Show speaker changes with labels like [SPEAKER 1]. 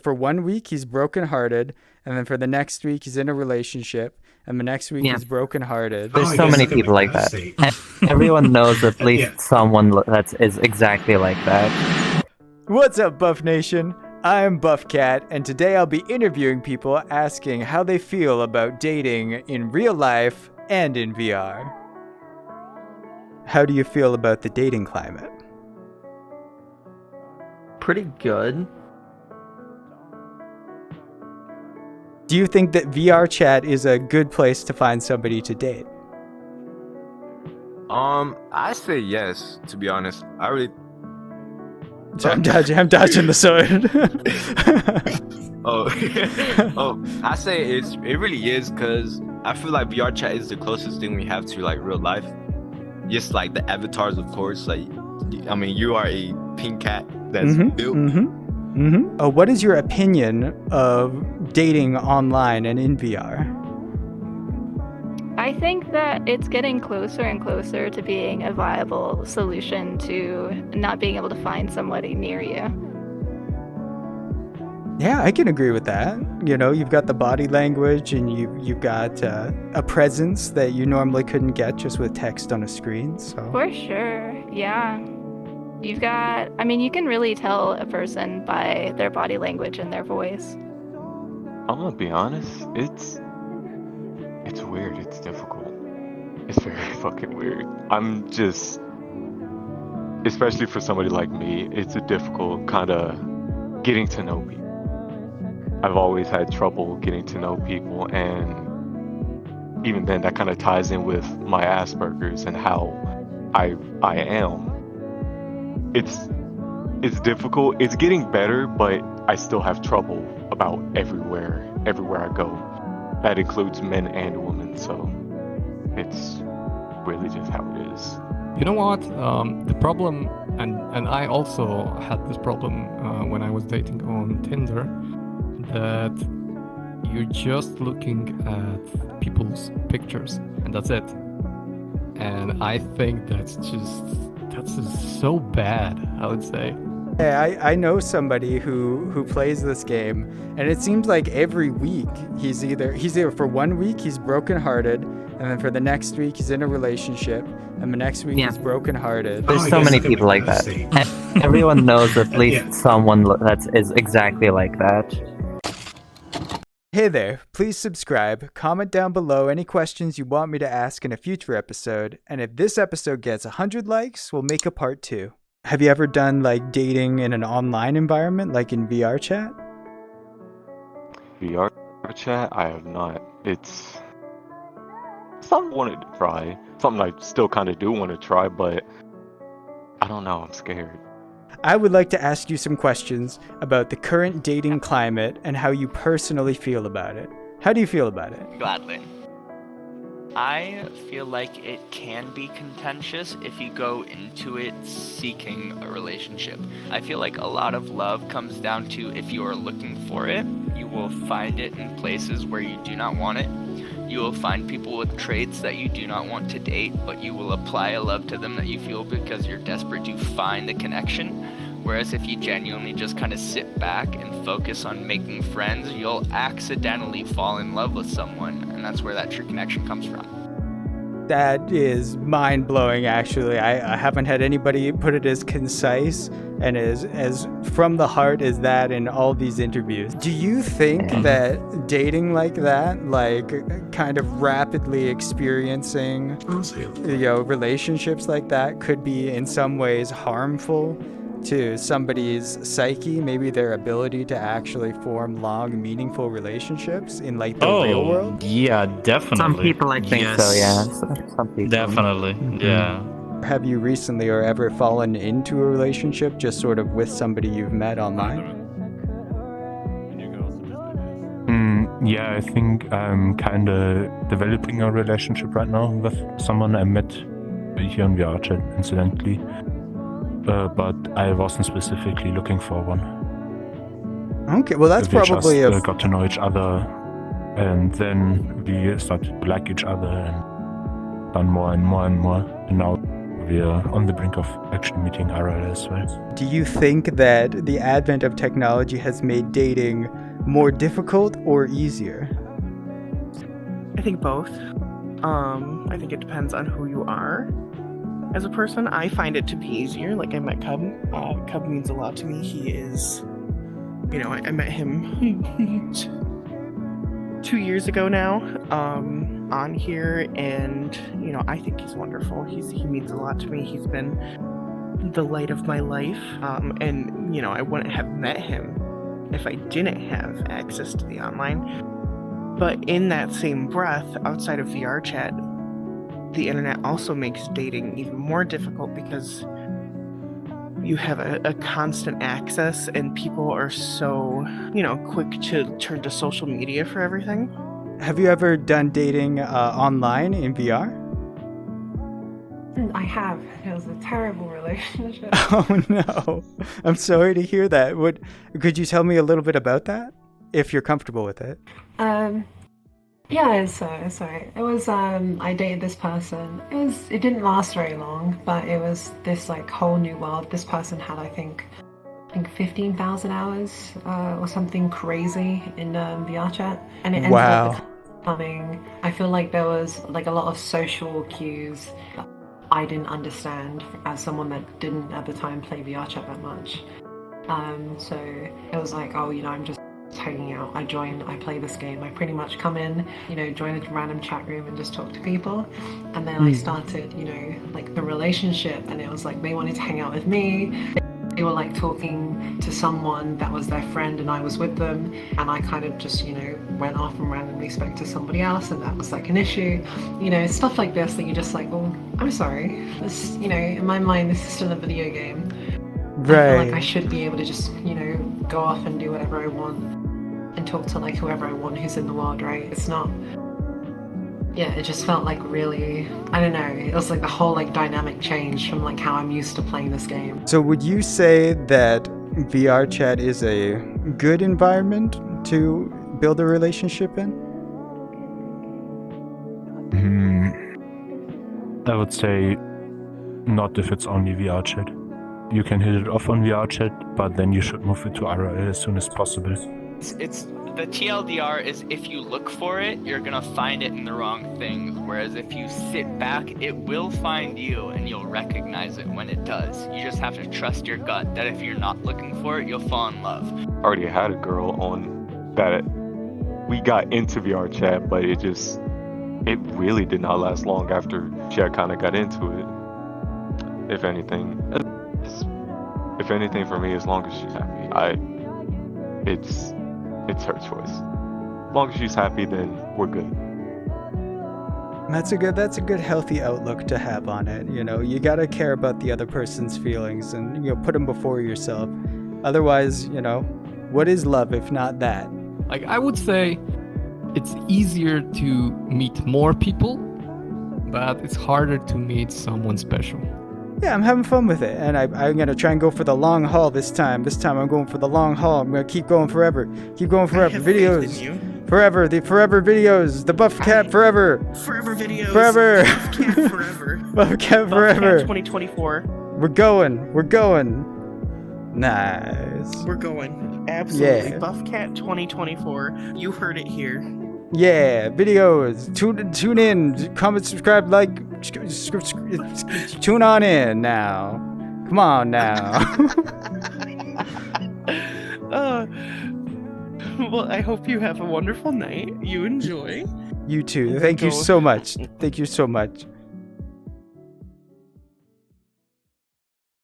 [SPEAKER 1] For 1 week, he's brokenhearted, and then for the next week, he's in a relationship, and the next week, he's brokenhearted.
[SPEAKER 2] There's so many people like that. Everyone knows at least someone that is exactly like that.
[SPEAKER 1] What's up, Buff Nation? I'm Buffcat, and today I'll be interviewing people asking how they feel about dating in real life and in VR. How do you feel about the dating climate?
[SPEAKER 3] Pretty good.
[SPEAKER 1] Do you think that VRchat is a good place to find somebody to date?
[SPEAKER 4] I say yes, to be honest. I really...
[SPEAKER 1] So I'm dodging the sword.
[SPEAKER 4] I say it really is, because I feel like VRchat is the closest thing we have to like real life. Just like the avatars, of course. Like, I mean, you are a pink cat that's built.
[SPEAKER 1] What is your opinion of dating online and in VR?
[SPEAKER 5] I think that it's getting closer and closer to being a viable solution to not being able to find somebody near you.
[SPEAKER 1] Yeah, I can agree with that. You know, you've got the body language and you've got a presence that you normally couldn't get just with text on a screen. So. For
[SPEAKER 5] sure, yeah. You can really tell a person by their body language and their voice.
[SPEAKER 6] I'm gonna be honest, it's weird, it's difficult. It's very fucking weird. I'm just, especially for somebody like me, it's a difficult kind of getting to know people. I've always had trouble getting to know people, and even then that kind of ties in with my Asperger's and how I am. It's difficult. It's getting better, but I still have trouble about everywhere I go. That includes men and women, so it's really just how it is.
[SPEAKER 7] You know what? The problem, and I also had this problem when I was dating on Tinder, that you're just looking at people's pictures, and that's it. And I think that's just so bad, I would say.
[SPEAKER 1] Yeah, I know somebody who plays this game, and it seems like every week he's either for 1 week he's brokenhearted, and then for the next week he's in a relationship, and the next week he's brokenhearted.
[SPEAKER 2] There's so many people like that. Everyone knows at least someone that is exactly like that.
[SPEAKER 1] Hey there, please subscribe, comment down below any questions you want me to ask in a future episode, and if this episode gets 100 likes, we'll make a part 2. Have you ever done like dating in an online environment, like in VRchat?
[SPEAKER 6] VRchat? I have not. It's something I wanted to try. Something I still kind of do want to try, but I don't know, I'm scared.
[SPEAKER 1] I would like to ask you some questions about the current dating climate and how you personally feel about it. How do you feel about it?
[SPEAKER 8] Gladly. I feel like it can be contentious if you go into it seeking a relationship. I feel like a lot of love comes down to if you are looking for it, you will find it in places where you do not want it. You will find people with traits that you do not want to date, but you will apply a love to them that you feel because you're desperate to find a connection. Whereas if you genuinely just kind of sit back and focus on making friends, you'll accidentally fall in love with someone, and that's where that true connection comes from.
[SPEAKER 1] That is mind-blowing, actually. I haven't had anybody put it as concise and as from the heart as that in all these interviews. Do you think that dating like that, like kind of rapidly experiencing, relationships like that, could be in some ways harmful to somebody's psyche, maybe their ability to actually form long, meaningful relationships in like the real world?
[SPEAKER 9] Yeah, definitely.
[SPEAKER 2] Some people I think so, yeah. Some people.
[SPEAKER 9] Definitely, yeah.
[SPEAKER 1] Have you recently or ever fallen into a relationship just sort of with somebody you've met online?
[SPEAKER 10] Yeah, I think I'm kind of developing a relationship right now with someone I met here on VRchat, incidentally. But I wasn't specifically looking for one.
[SPEAKER 1] Okay, well that's
[SPEAKER 10] we
[SPEAKER 1] probably
[SPEAKER 10] just got to know each other, and then we started to like each other and done more and more and more. And now we are on the brink of actually meeting IRL as well.
[SPEAKER 1] Do you think that the advent of technology has made dating more difficult or easier?
[SPEAKER 3] I think both. I think it depends on who you are as a person. I find it to be easier. Like, I met Cub. Cub means a lot to me. He is, I met him 2 years ago now, on here, and I think he's wonderful. He means a lot to me. He's been the light of my life, and I wouldn't have met him if I didn't have access to the online. But in that same breath, outside of VRchat, the internet also makes dating even more difficult because you have a constant access, and people are so, quick to turn to social media for everything.
[SPEAKER 1] Have you ever done dating online in VR?
[SPEAKER 11] I have. It was a terrible relationship.
[SPEAKER 1] Oh no. I'm sorry to hear that. Could you tell me a little bit about that? If you're comfortable with it.
[SPEAKER 11] Yeah, it's alright. It was, I dated this person. It didn't last very long, but it was this whole new world. This person had, I think 15,000 hours, or something crazy in VRchat. And it ended up becoming, I feel like there was a lot of social cues that I didn't understand as someone that didn't at the time play VRchat that much. So it was I'm just hanging out. I play this game. I pretty much come in, join a random chat room and just talk to people. And then I started, the relationship, and it was they wanted to hang out with me. They were talking to someone that was their friend, and I was with them, and I kind of just, went off and randomly spoke to somebody else, and that was an issue. Stuff like this that you just well, I'm sorry. This, in my mind, this is still a video game.
[SPEAKER 1] Right.
[SPEAKER 11] I feel I should be able to just, go off and do whatever I want and talk to whoever I want who's in the world, right? It's not. Yeah, it just felt really, I don't know, it was the whole dynamic change from how I'm used to playing this game.
[SPEAKER 1] So would you say that VRchat is a good environment to build a relationship in?
[SPEAKER 10] I would say not if it's only VRchat. You can hit it off on VRchat, but then you should move it to IRL as soon as possible.
[SPEAKER 8] It's the TLDR is if you look for it, you're gonna find it in the wrong things. Whereas if you sit back, it will find you and you'll recognize it when it does. You just have to trust your gut that if you're not looking for it, you'll fall in love.
[SPEAKER 6] I already had a girl on that. We got into VRchat, but it really did not last long after she had kind of got into it. If anything for me, as long as she's happy, it's her choice. As long as she's happy, then we're good.
[SPEAKER 1] That's a good healthy outlook to have on it. You gotta care about the other person's feelings and put them before yourself. Otherwise, what is love if not that?
[SPEAKER 7] I would say it's easier to meet more people, but it's harder to meet someone special.
[SPEAKER 1] Yeah, I'm having fun with it, and I'm going to try and go for the long haul this time. This time I'm going for the long haul. I'm going to keep going forever. Keep going forever. Videos. Forever. The forever videos. The Buffcat forever.
[SPEAKER 3] Forever videos.
[SPEAKER 1] Forever.
[SPEAKER 3] Buffcat forever.
[SPEAKER 1] Buffcat forever.
[SPEAKER 3] Buffcat 2024.
[SPEAKER 1] We're going. Nice.
[SPEAKER 3] We're going. Absolutely.
[SPEAKER 1] Yeah.
[SPEAKER 3] Buffcat 2024. You heard it here.
[SPEAKER 1] Yeah, videos. Tune in. Comment, subscribe, like. Tune on in now. Come on now.
[SPEAKER 3] Well, I hope you have a wonderful night. You enjoy.
[SPEAKER 1] You too. Thank you so much.